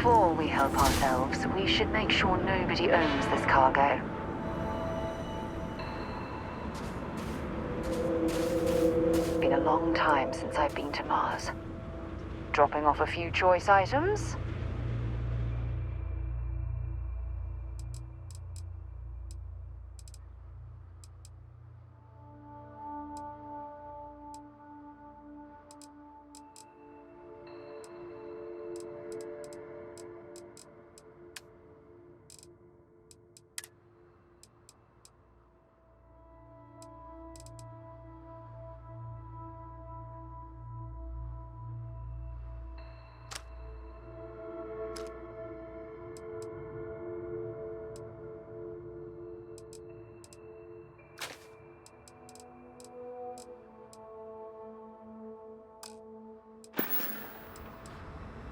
Before we help ourselves, we should make sure nobody owns this cargo. It's been a long time since I've been to Mars. Dropping off a few choice items?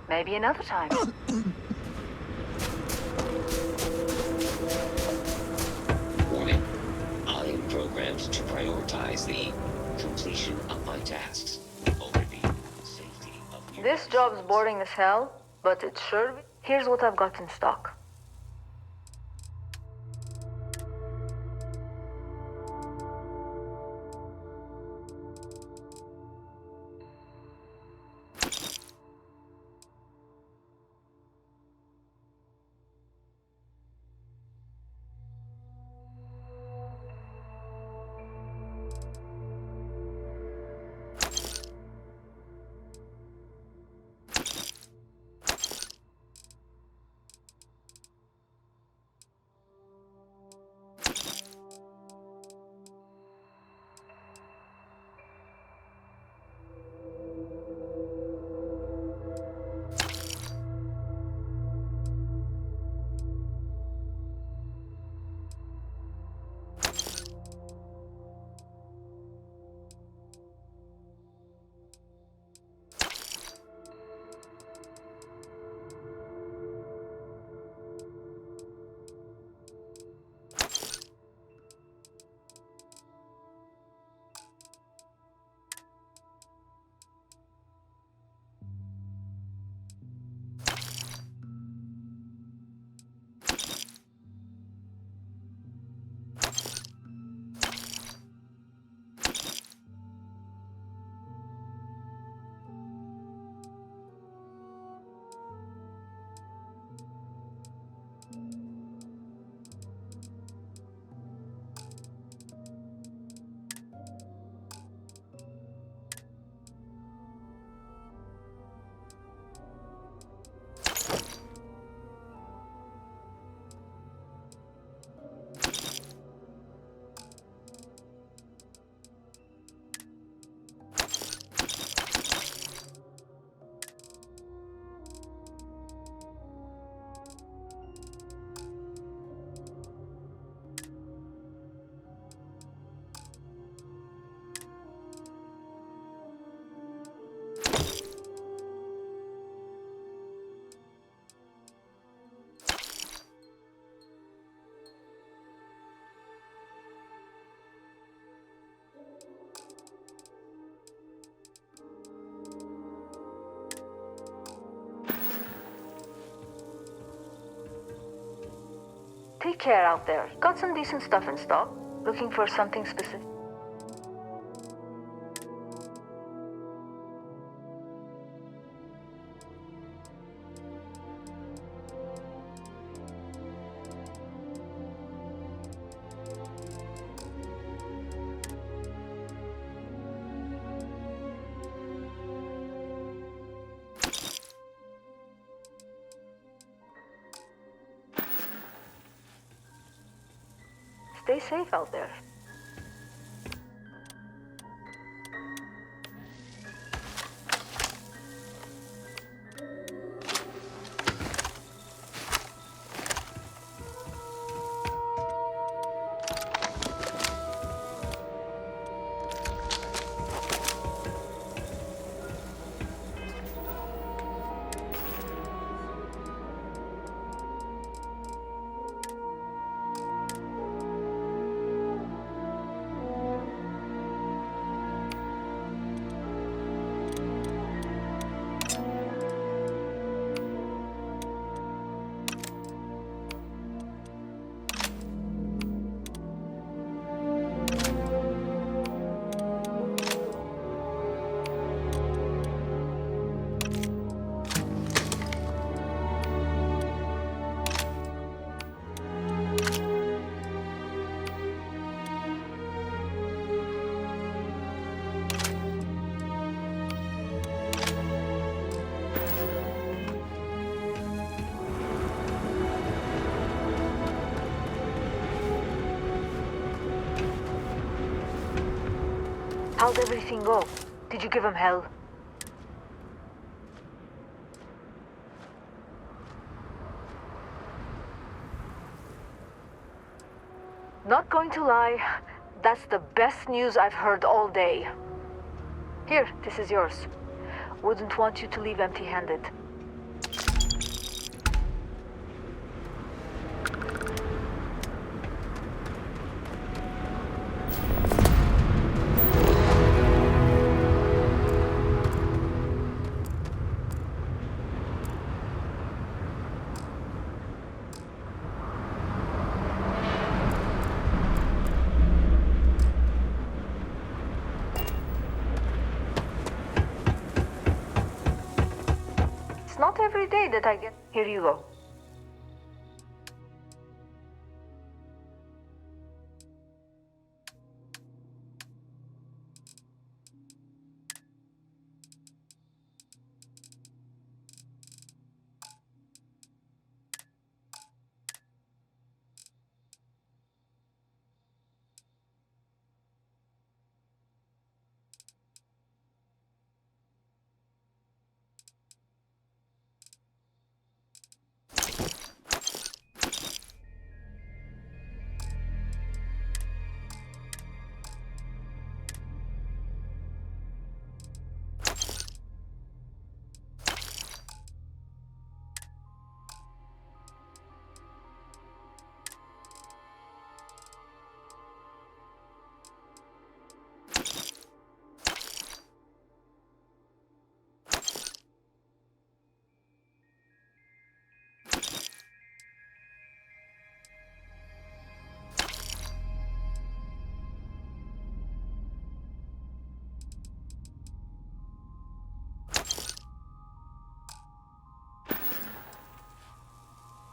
Maybe another time. Warning. I am programmed to prioritize the completion of my tasks over the safety of This job's boring as hell, but it's sure. Here's what I've got in stock. Take care out there. Got some decent stuff in stock. Looking for something specific? Stay safe out there. How'd everything go? Did you give him hell? Not going to lie, that's the best news I've heard all day. Here, this is yours. Wouldn't want you to leave empty-handed. It's not every day that I get... Here you go.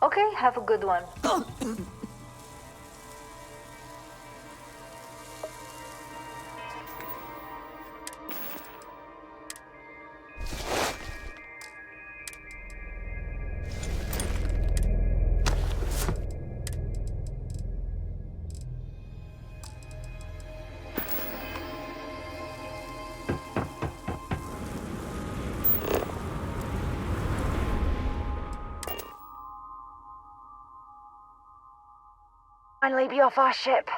Okay, have a good one. Finally be off our ship.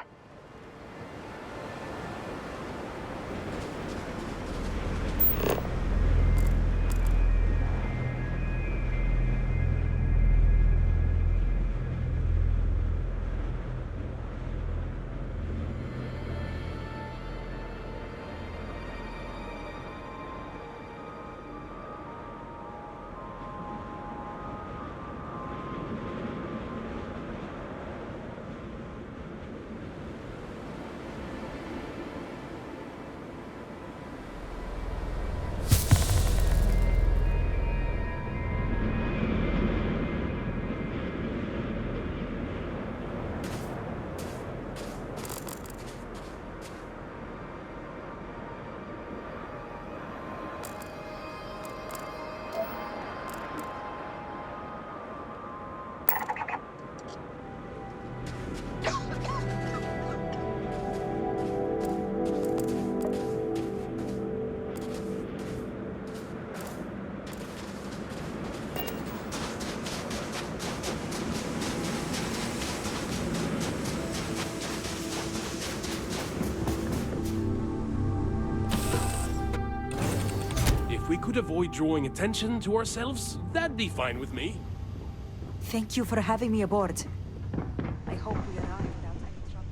If we could avoid drawing attention to ourselves, that'd be fine with me. Thank you for having me aboard. I hope we arrive without any trouble.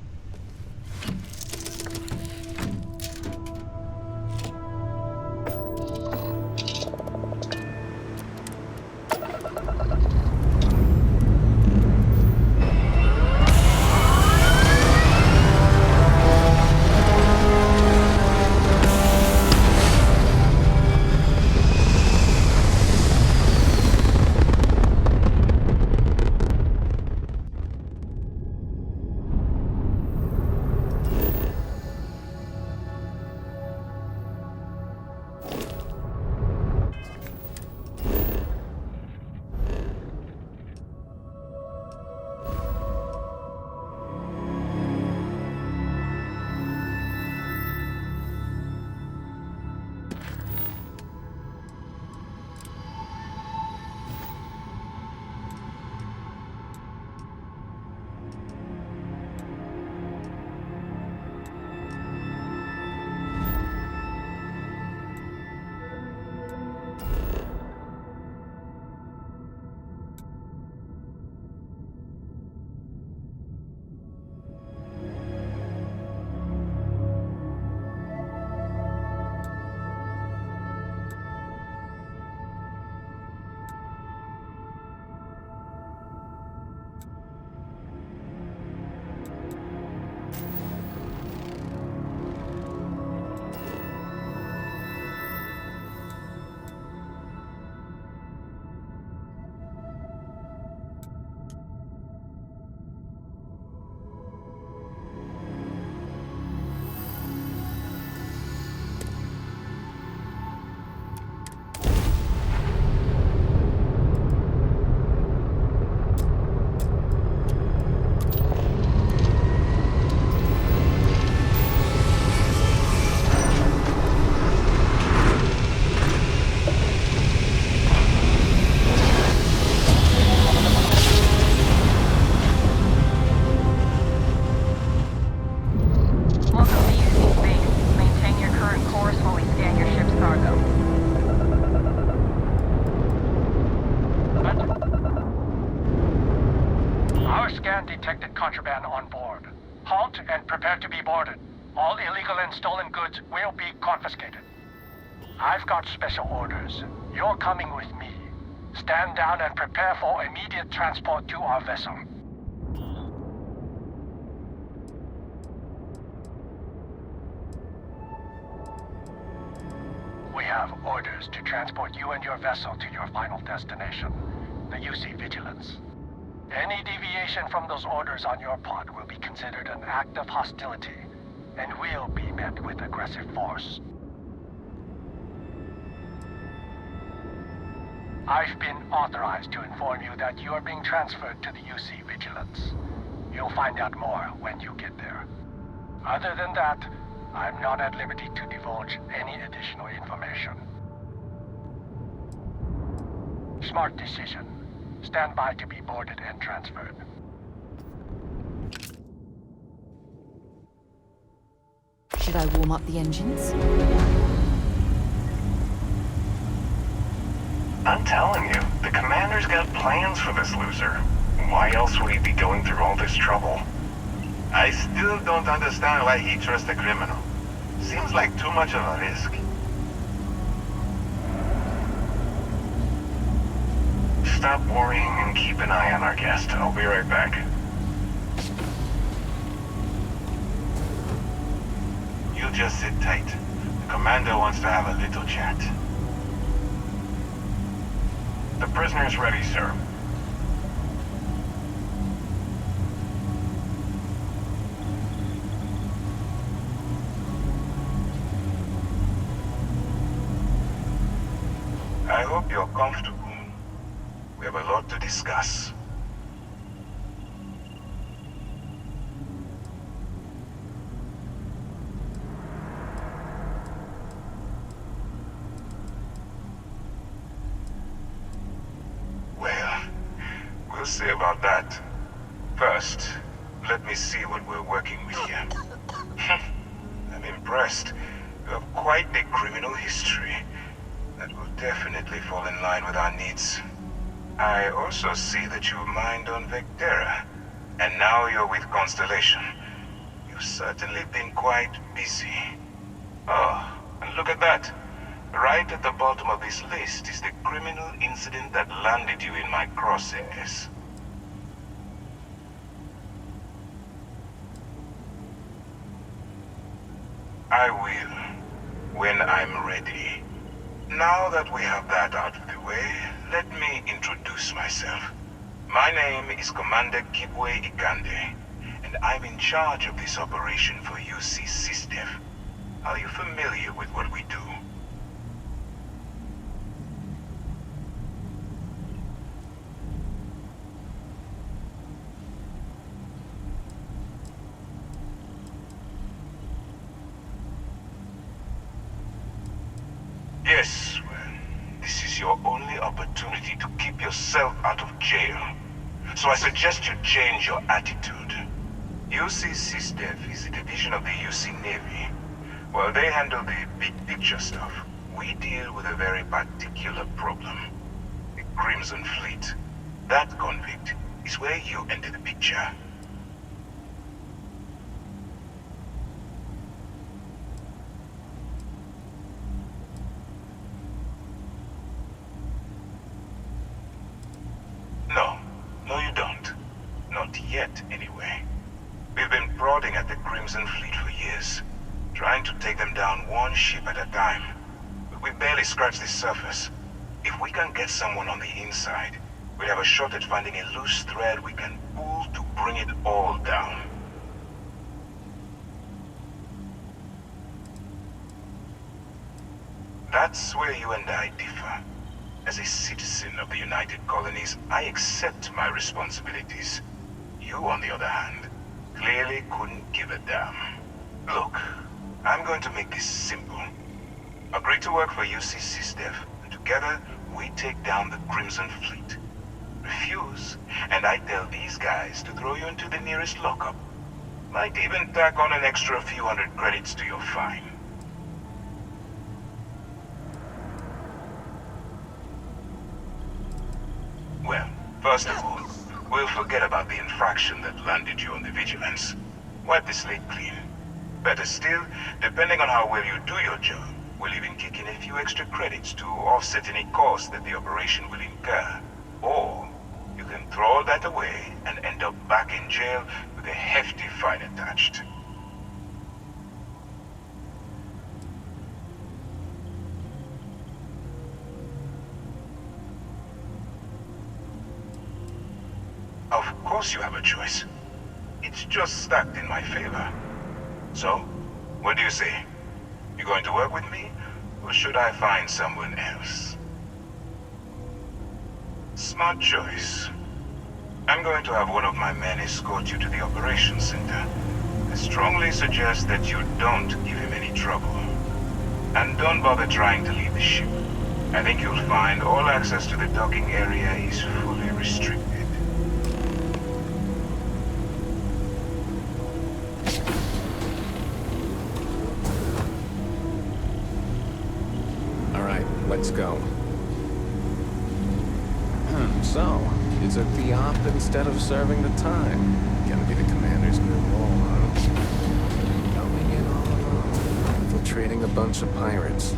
boarded. All illegal and stolen goods will be confiscated. I've got special orders. You're coming with me. Stand down and prepare for immediate transport to our vessel. We have orders to transport you and your vessel to your final destination, the UC Vigilance. Any deviation from those orders on your part will be considered an act of hostility, and will be met with aggressive force. I've been authorized to inform you that you are being transferred to the UC Vigilance. You'll find out more when you get there. Other than that, I'm not at liberty to divulge any additional information. Smart decision. Stand by to be boarded and transferred. Should I warm up the engines? I'm telling you, the commander's got plans for this loser. Why else would he be going through all this trouble? I still don't understand why he trusts a criminal. Seems like too much of a risk. Stop worrying and keep an eye on our guest. I'll be right back. You just sit tight. The commander wants to have a little chat. The prisoner's ready, sir. I hope you're comfortable. We have a lot to discuss. Well, we'll see about that. First, let me see what we're working with here. I'm impressed. You have quite a criminal history. That will definitely fall in line with our needs. I also see that you mined on Vectera, and now you're with Constellation. You've certainly been quite busy. Oh, and look at that. Right at the bottom of this list is the criminal incident that landed you in my crosshairs. I will, when I'm ready. Now that we have that out of the way, let me introduce myself. My name is Commander Kibwe Ikande, and I'm in charge of this operation for UC SysDef. Are you familiar with what we do? Yes, well, this is your only opportunity to keep yourself out of jail. So I suggest you change your attitude. UC SysDef is a division of the UC Navy. While they handle the big picture stuff, we deal with a very particular problem. The Crimson Fleet. That convict is where you enter the picture. No, you don't. Not yet, anyway. We've been prodding at the Crimson Fleet for years, trying to take them down one ship at a time. But we barely scratched the surface. If we can get someone on the inside, we'll have a shot at finding a loose thread we can pull to bring it all down. That's where you and I differ. As a citizen of the United Colonies, I accept my responsibilities. You, on the other hand, clearly couldn't give a damn. Look, I'm going to make this simple. Agree to work for UC SysDef, and together we take down the Crimson Fleet. Refuse, and I tell these guys to throw you into the nearest lockup. Might even tack on an extra few hundred credits to your fine. Well, first of all, we'll forget about the infraction that landed you on the Vigilance. Wipe the slate clean. Better still, depending on how well you do your job, we'll even kick in a few extra credits to offset any cost that the operation will incur. Or you can throw all that away and end up back in jail with a hefty fine attached. Of course you have a choice. It's just stacked in my favor. So, what do you say? You going to work with me, or should I find someone else? Smart choice. I'm going to have one of my men escort you to the operations center. I strongly suggest that you don't give him any trouble. And don't bother trying to leave the ship. I think you'll find all access to the docking area is fully restricted. Let's go. So, you took the op instead of serving the time. Gonna be the commander's new role, huh? Coming in all alone, infiltrating a bunch of pirates.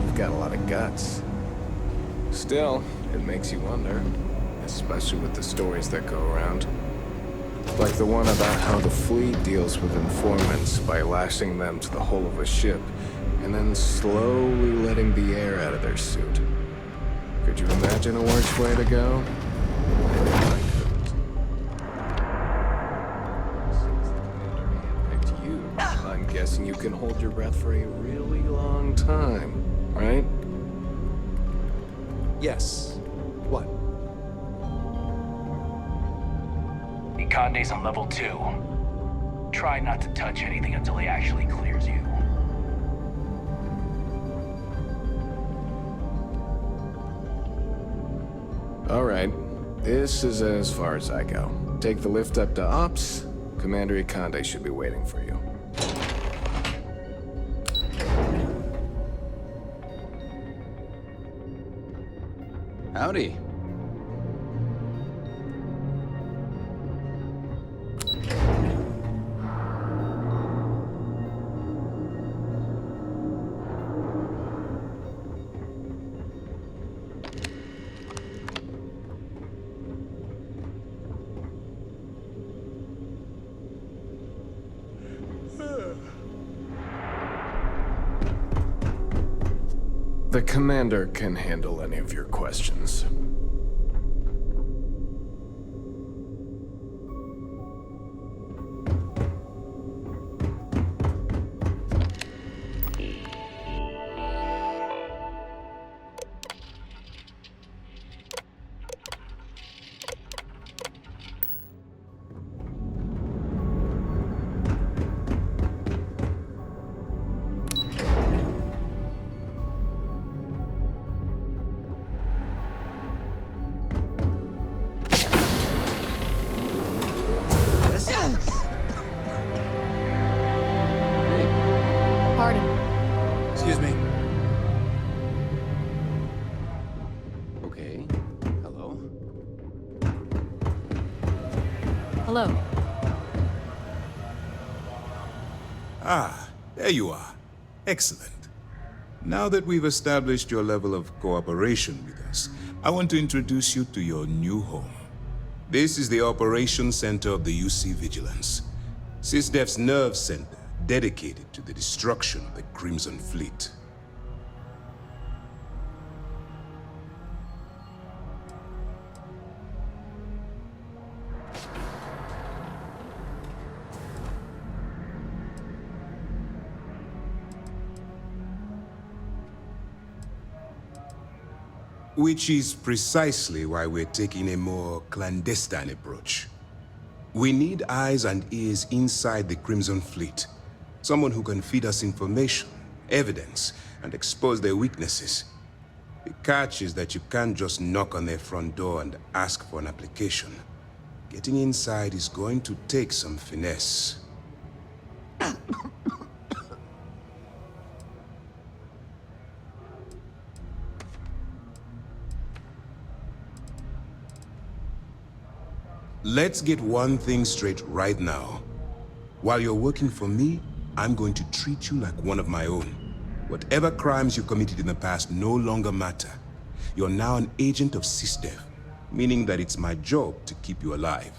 You've got a lot of guts. Still, it makes you wonder, especially with the stories that go around. Like the one about how the fleet deals with informants by lashing them to the hull of a ship and then slowly letting the air out of their suit. Could you imagine a worse way to go? I couldn't. Since the commander handpicked you, I'm guessing you can hold your breath for a really long time, right? Yes. What? Conde's on level 2. Try not to touch anything until he actually clears you. All right. This is as far as I go. Take the lift up to Ops. Commander Conde should be waiting for you. Howdy. The commander can handle any of your questions. Excuse me. Okay. Hello? Hello. Ah, there you are. Excellent. Now that we've established your level of cooperation with us, I want to introduce you to your new home. This is the Operations Center of the UC Vigilance, SysDef's nerve center dedicated to the destruction of the Crimson Fleet. Which is precisely why we're taking a more clandestine approach. We need eyes and ears inside the Crimson Fleet. Someone who can feed us information, evidence, and expose their weaknesses. The catch is that you can't just knock on their front door and ask for an application. Getting inside is going to take some finesse. Let's get one thing straight right now. While you're working for me, I'm going to treat you like one of my own. Whatever crimes you committed in the past no longer matter. You're now an agent of SysDev, meaning that it's my job to keep you alive.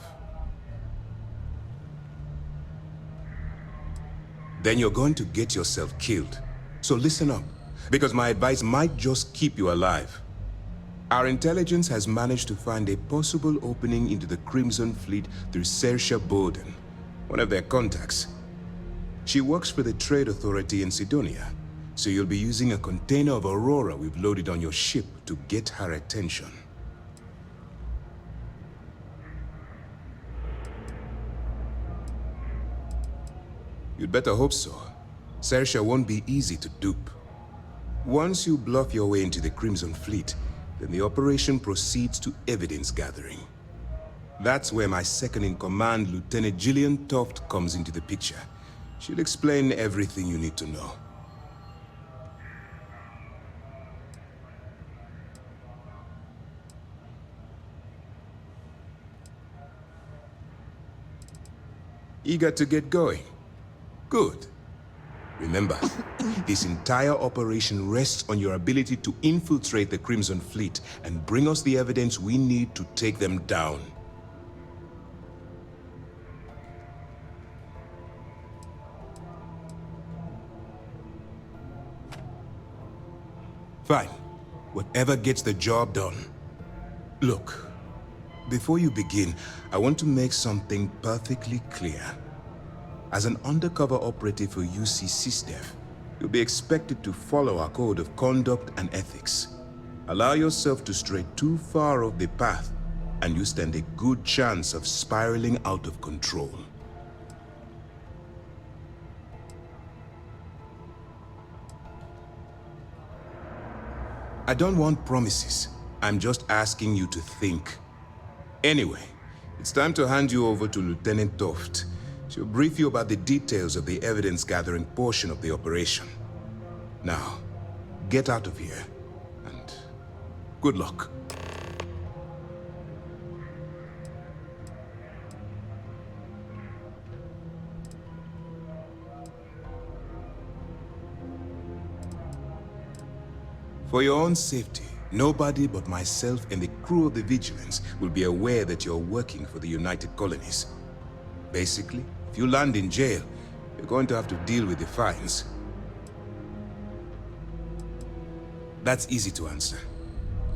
Then you're going to get yourself killed. So listen up, because my advice might just keep you alive. Our intelligence has managed to find a possible opening into the Crimson Fleet through Saoirse Bowden, one of their contacts. She works for the Trade Authority in Sidonia, so you'll be using a container of Aurora we've loaded on your ship to get her attention. You'd better hope so. Saoirse won't be easy to dupe. Once you bluff your way into the Crimson Fleet, then the operation proceeds to evidence gathering. That's where my second-in-command, Lieutenant Gillian Toft, comes into the picture. She'll explain everything you need to know. Eager to get going? Good. Remember, this entire operation rests on your ability to infiltrate the Crimson Fleet and bring us the evidence we need to take them down. Fine. Whatever gets the job done. Look, before you begin, I want to make something perfectly clear. As an undercover operative for UC SysDev, you'll be expected to follow our code of conduct and ethics. Allow yourself to stray too far off the path, and you stand a good chance of spiraling out of control. I don't want promises. I'm just asking you to think. Anyway, it's time to hand you over to Lieutenant Toft. She'll brief you about the details of the evidence-gathering portion of the operation. Now, get out of here, and good luck. For your own safety, nobody but myself and the crew of the Vigilance will be aware that you're working for the United Colonies. Basically, if you land in jail, you're going to have to deal with the fines. That's easy to answer.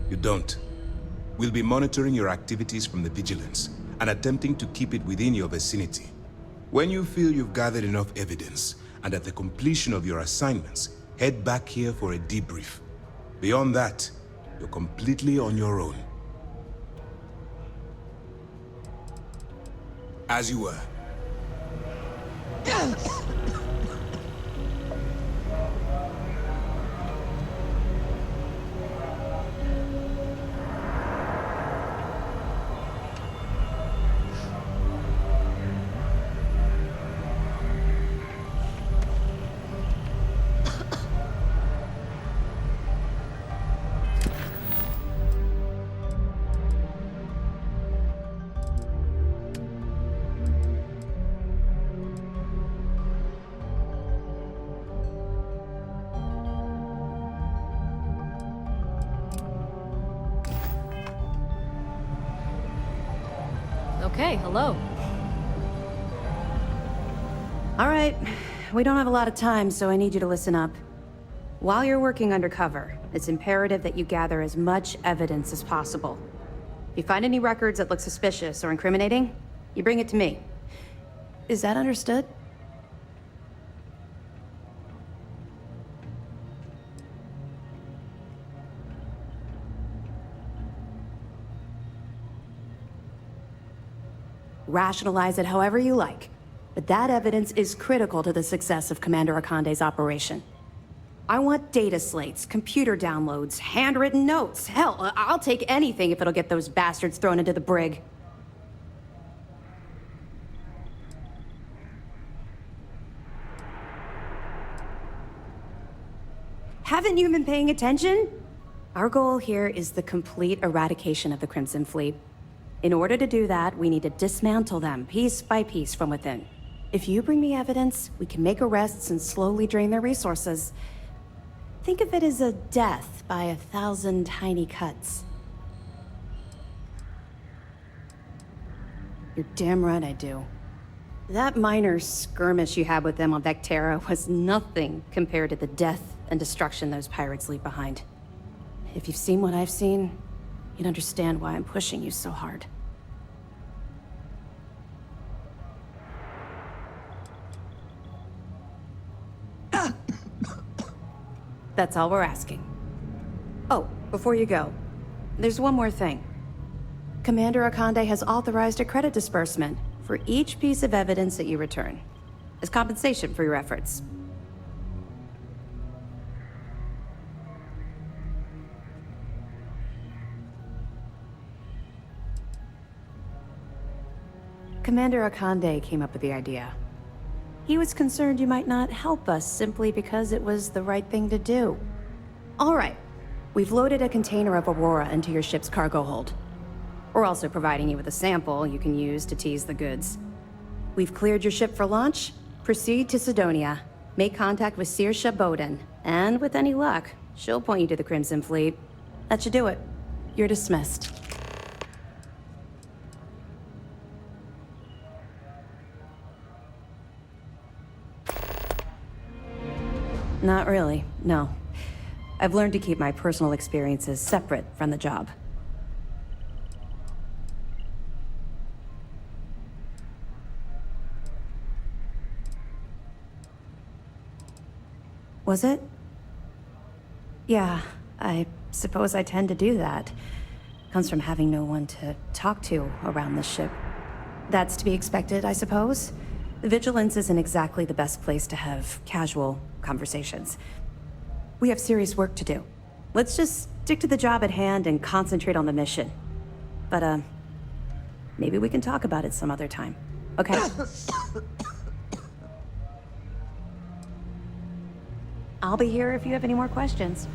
You don't. We'll be monitoring your activities from the Vigilance and attempting to keep it within your vicinity. When you feel you've gathered enough evidence, and at the completion of your assignments, head back here for a debrief. Beyond that, you're completely on your own. As you were. Okay, hello. All right, we don't have a lot of time, so I need you to listen up. While you're working undercover, it's imperative that you gather as much evidence as possible. If you find any records that look suspicious or incriminating, you bring it to me. Is that understood? Rationalize it however you like, but that evidence is critical to the success of Commander Akande's operation. I want data slates, computer downloads, handwritten notes. Hell, I'll take anything if it'll get those bastards thrown into the brig. Haven't you been paying attention? Our goal here is the complete eradication of the Crimson Fleet. In order to do that, we need to dismantle them piece by piece from within. If you bring me evidence, we can make arrests and slowly drain their resources. Think of it as a death by 1,000 tiny cuts. You're damn right I do. That minor skirmish you had with them on Vectera was nothing compared to the death and destruction those pirates leave behind. If you've seen what I've seen, you'd understand why I'm pushing you so hard. That's all we're asking. Oh, before you go, there's one more thing. Commander Akande has authorized a credit disbursement for each piece of evidence that you return, as compensation for your efforts. Commander Akande came up with the idea. He was concerned you might not help us simply because it was the right thing to do. All right, we've loaded a container of Aurora into your ship's cargo hold. We're also providing you with a sample you can use to tease the goods. We've cleared your ship for launch. Proceed to Sidonia. Make contact with Saoirse Bowden, and with any luck, she'll point you to the Crimson Fleet. That should do it. You're dismissed. Not really, no. I've learned to keep my personal experiences separate from the job. Was it? Yeah, I suppose I tend to do that. Comes from having no one to talk to around this ship. That's to be expected, I suppose. Vigilance isn't exactly the best place to have casual conversations. We have serious work to do. Let's just stick to the job at hand and concentrate on the mission. But, maybe we can talk about it some other time. Okay? I'll be here if you have any more questions.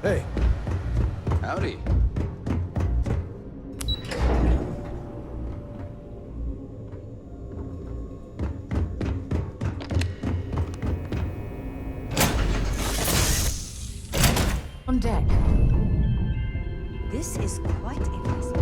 Hey. Howdy. On deck. This is quite impressive.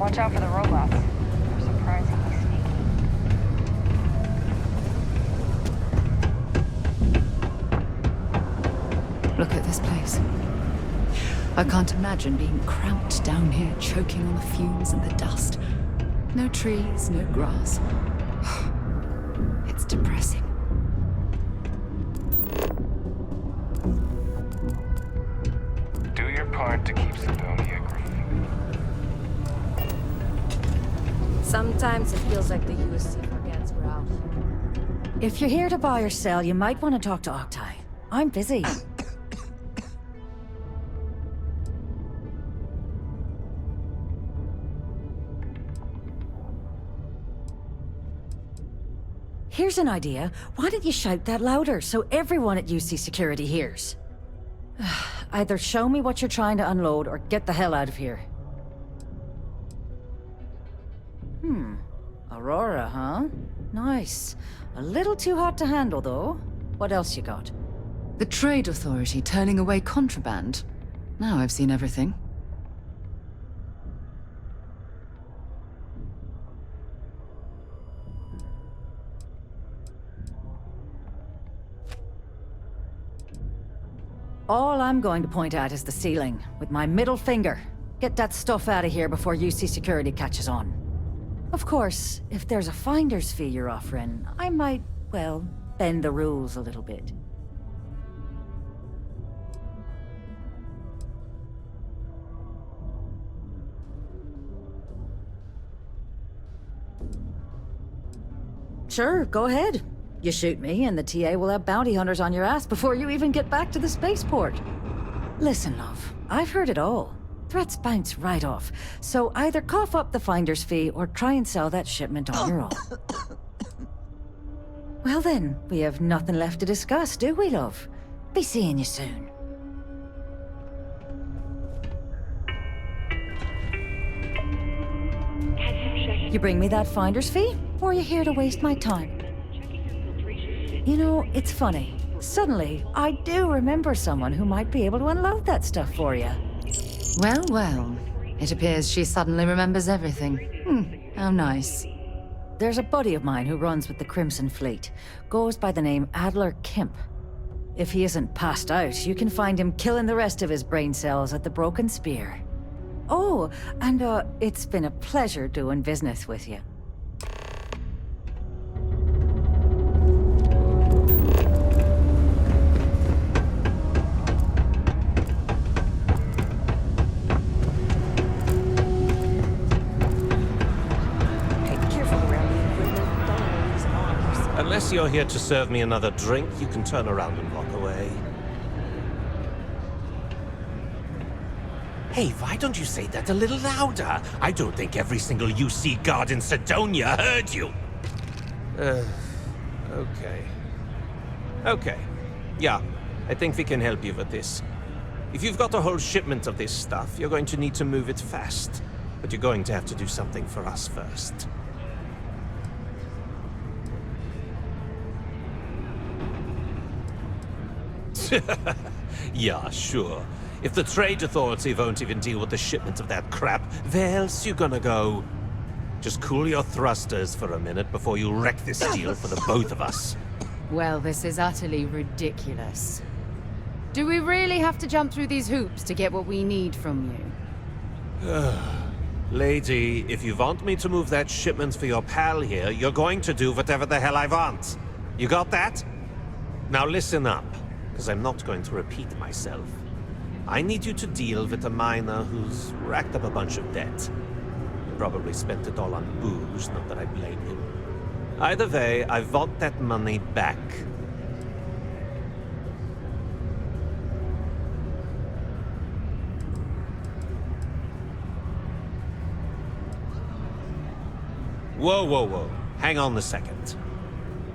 Watch out for the robots. They're surprisingly sneaky. Look at this place. I can't imagine being cramped down here, choking on the fumes and the dust. No trees, no grass. It's depressing. Sometimes it feels like the USC forgets we're out here. If you're here to buy or sell, you might want to talk to Octai. I'm busy. Here's an idea. Why don't you shout that louder so everyone at UC Security hears? Either show me what you're trying to unload or get the hell out of here. Aurora, huh? Nice. A little too hot to handle, though. What else you got? The Trade Authority turning away contraband. Now I've seen everything. All I'm going to point at is the ceiling, with my middle finger. Get that stuff out of here before UC Security catches on. Of course, if there's a finder's fee you're offering, I might, well, bend the rules a little bit. Sure, go ahead. You shoot me, and the TA will have bounty hunters on your ass before you even get back to the spaceport. Listen, love, I've heard it all. Threats bounce right off, so either cough up the finder's fee or try and sell that shipment on your own. Well then, we have nothing left to discuss, do we, love? Be seeing you soon. You bring me that finder's fee, or are you here to waste my time? You know, it's funny. Suddenly, I do remember someone who might be able to unload that stuff for you. Well, well. It appears she suddenly remembers everything. How nice. There's a buddy of mine who runs with the Crimson Fleet. Goes by the name Adler Kemp. If he isn't passed out, you can find him killing the rest of his brain cells at the Broken Spear. Oh, and it's been a pleasure doing business with you. Unless you're here to serve me another drink, you can turn around and walk away. Hey, why don't you say that a little louder? I don't think every single UC guard in Sidonia heard you. Okay. Okay. Yeah, I think we can help you with this. If you've got a whole shipment of this stuff, you're going to need to move it fast. But you're going to have to do something for us first. Yeah, sure. If the Trade Authority won't even deal with the shipment of that crap, where else you gonna go? Just cool your thrusters for a minute before you wreck this deal for the both of us. Well, this is utterly ridiculous. Do we really have to jump through these hoops to get what we need from you? Lady, if you want me to move that shipment for your pal here, you're going to do whatever the hell I want. You got that? Now listen up, because I'm not going to repeat myself. I need you to deal with a miner who's racked up a bunch of debt. He probably spent it all on booze, not that I blame him. Either way, I want that money back. Whoa, whoa, whoa. Hang on a second.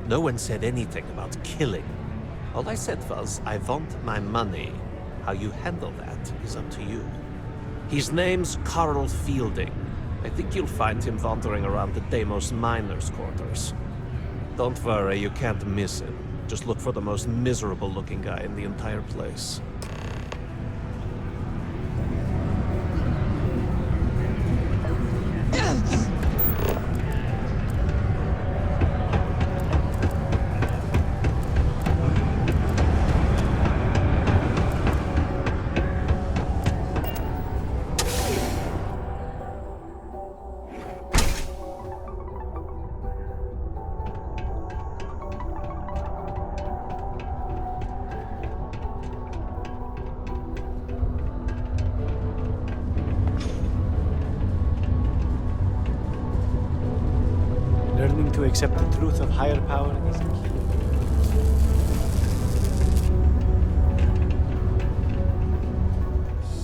No one said anything about killing. All I said was, I want my money. How you handle that is up to you. His name's Carl Fielding. I think you'll find him wandering around the Deimos miners' quarters. Don't worry, you can't miss him. Just look for the most miserable-looking guy in the entire place. to accept the truth of higher power is key.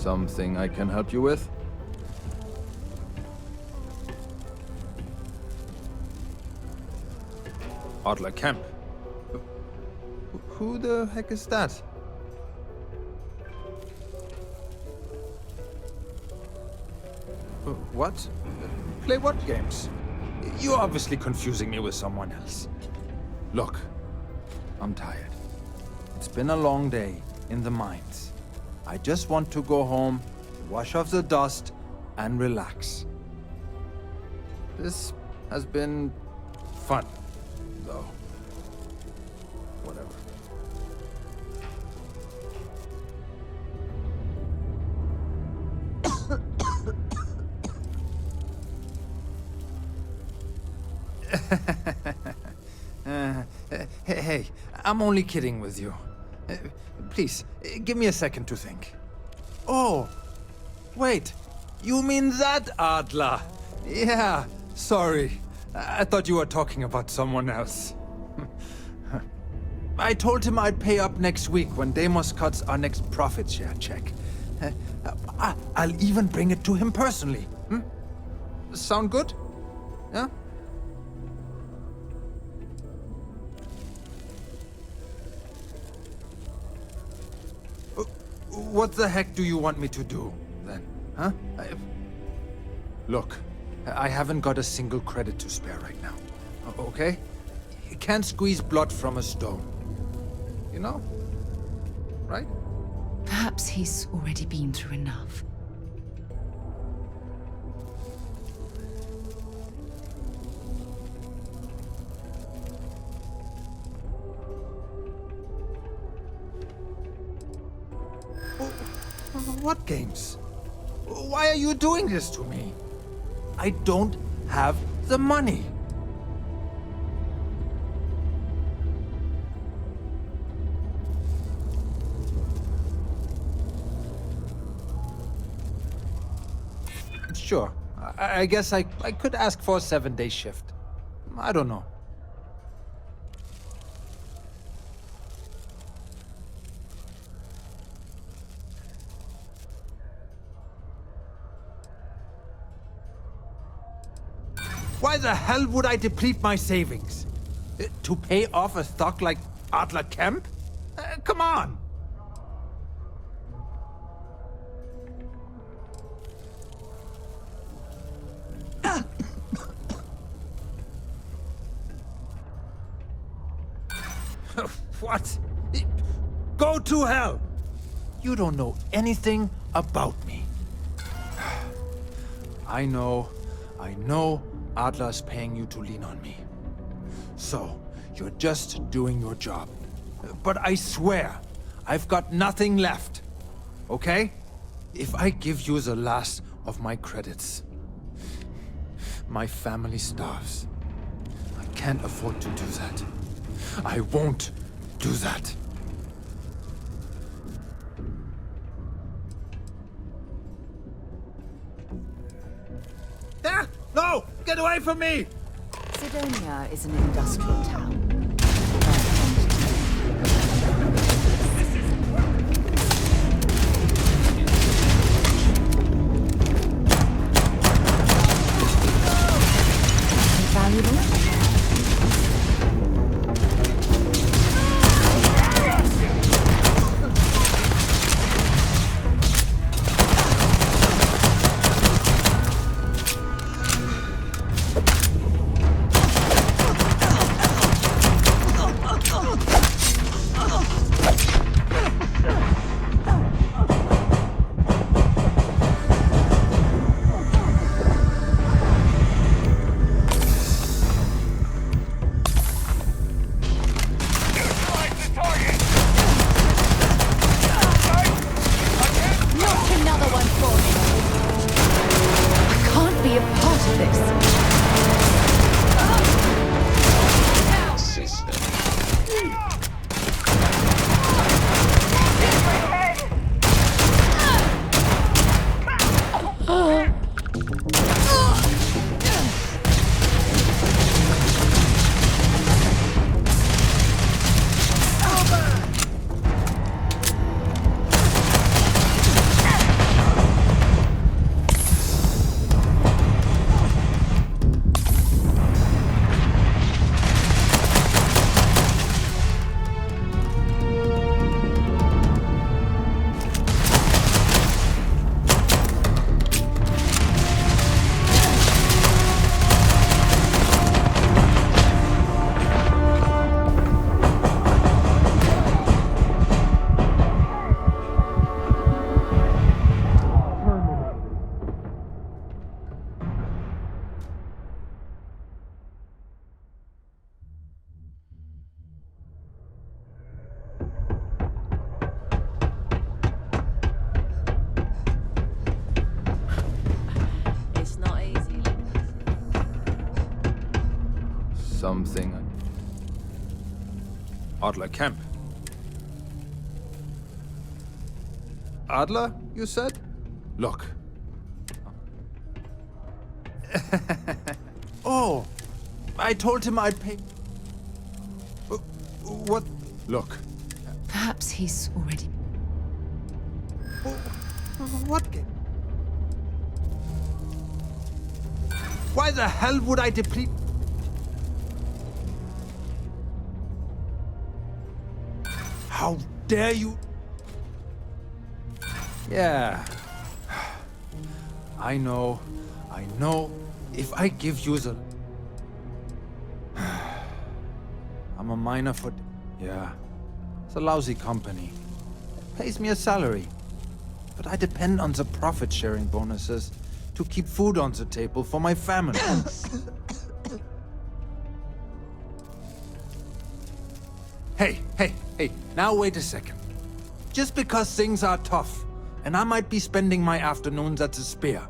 Something I can help you with? Adler Kemp. Who the heck is that? What? Play what games? You're obviously confusing me with someone else. Look, I'm tired. It's been a long day in the mines. I just want to go home, wash off the dust, and relax. This has been fun, though. Whatever. Hey, I'm only kidding with you. Please, give me a second to think. Oh, wait. You mean that Adler? Yeah, sorry. I thought you were talking about someone else. I told him I'd pay up next week when Deimos cuts our next profit share check. I'll even bring it to him personally. Sound good? Yeah? What the heck do you want me to do, then? Huh? Look, I haven't got a single credit to spare right now. Okay? You can't squeeze blood from a stone. You know? Right? Perhaps he's already been through enough. What games? Why are you doing this to me? I don't have the money. Sure. I guess I could ask for a 7-day shift. I don't know. Why the hell would I deplete my savings? To pay off a stock like Adler Kemp? Come on! What? Go to hell! You don't know anything about me. I know Adler's paying you to lean on me. So, you're just doing your job. But I swear, I've got nothing left. Okay? If I give you the last of my credits, my family starves. I can't afford to do that. I won't do that. Ah! No! Get away from me! Sidonia is an industrial town. Valuable? something. Adler Kemp. Adler, you said? Look. Oh, I told him I'd pay. What? Look. Perhaps he's already... What? Why the hell would I deplete? How dare you? Yeah. I know. If I give you the... I'm a miner for... Yeah. It's a lousy company. Pays me a salary. But I depend on the profit-sharing bonuses to keep food on the table for my family. Hey, now wait a second. Just because things are tough, and I might be spending my afternoons at the Spear,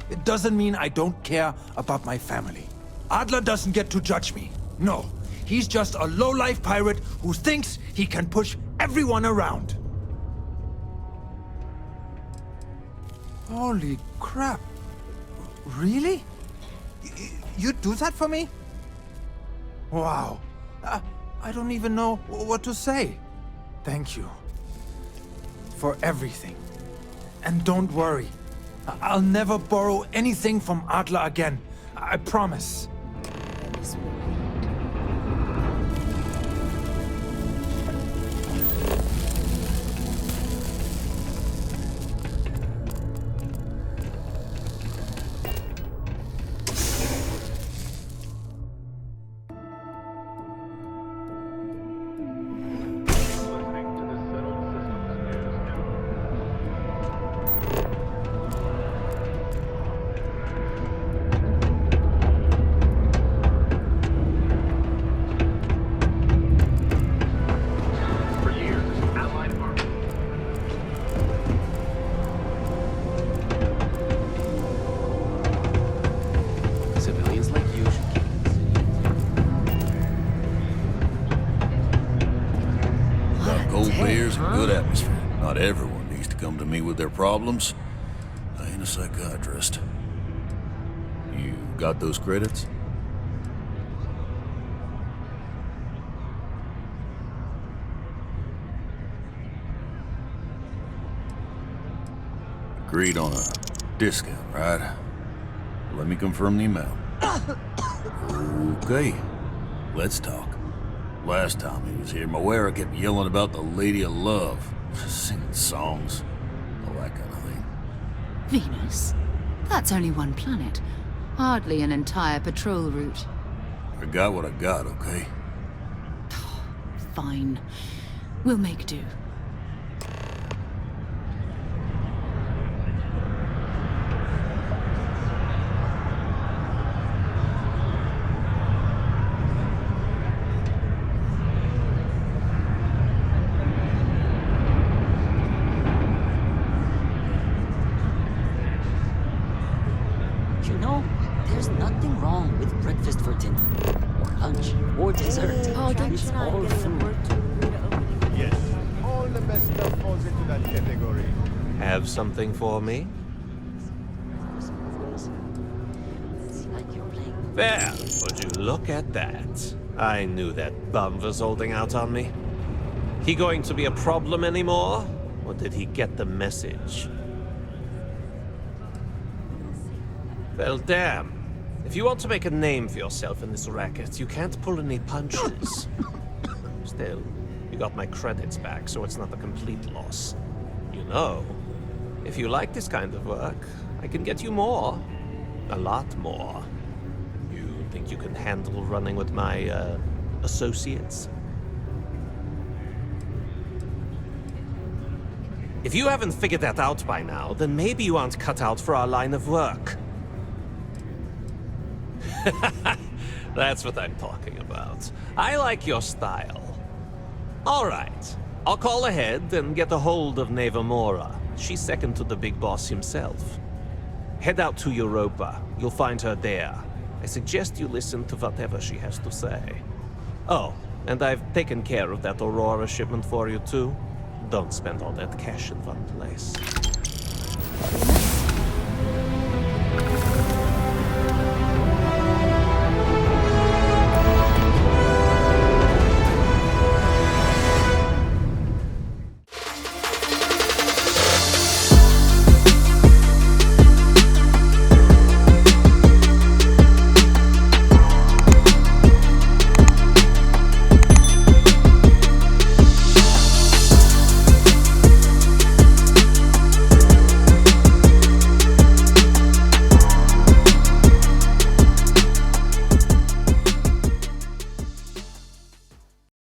it doesn't mean I don't care about my family. Adler doesn't get to judge me. No, he's just a low-life pirate who thinks he can push everyone around. Holy crap. Really? You'd do that for me? Wow. I don't even know what to say. Thank you. For everything. And don't worry. I'll never borrow anything from Adler again. I promise. Their problems. I ain't a psychiatrist. You got those credits? Agreed on a discount, right? Let me confirm the amount. Okay, let's talk. Last time he was here, Moira kept yelling about the Lady of Love, singing songs. That kind of thing. Venus? That's only one planet. Hardly an entire patrol route. I got what I got, okay? Fine. We'll make do. Have something for me? There, would you look at that? I knew that bum was holding out on me. He going to be a problem anymore? Or did he get the message? Well, damn. If you want to make a name for yourself in this racket, you can't pull any punches. Still, you got my credits back, so it's not a complete loss. You know, if you like this kind of work, I can get you more. A lot more. You think you can handle running with my, associates? If you haven't figured that out by now, then maybe you aren't cut out for our line of work. That's what I'm talking about. I like your style. All right. I'll call ahead and get a hold of Nevamora. She's second to the big boss himself. Head out to Europa. You'll find her there. I suggest you listen to whatever she has to say. Oh, and I've taken care of that Aurora shipment for you too. Don't spend all that cash in one place.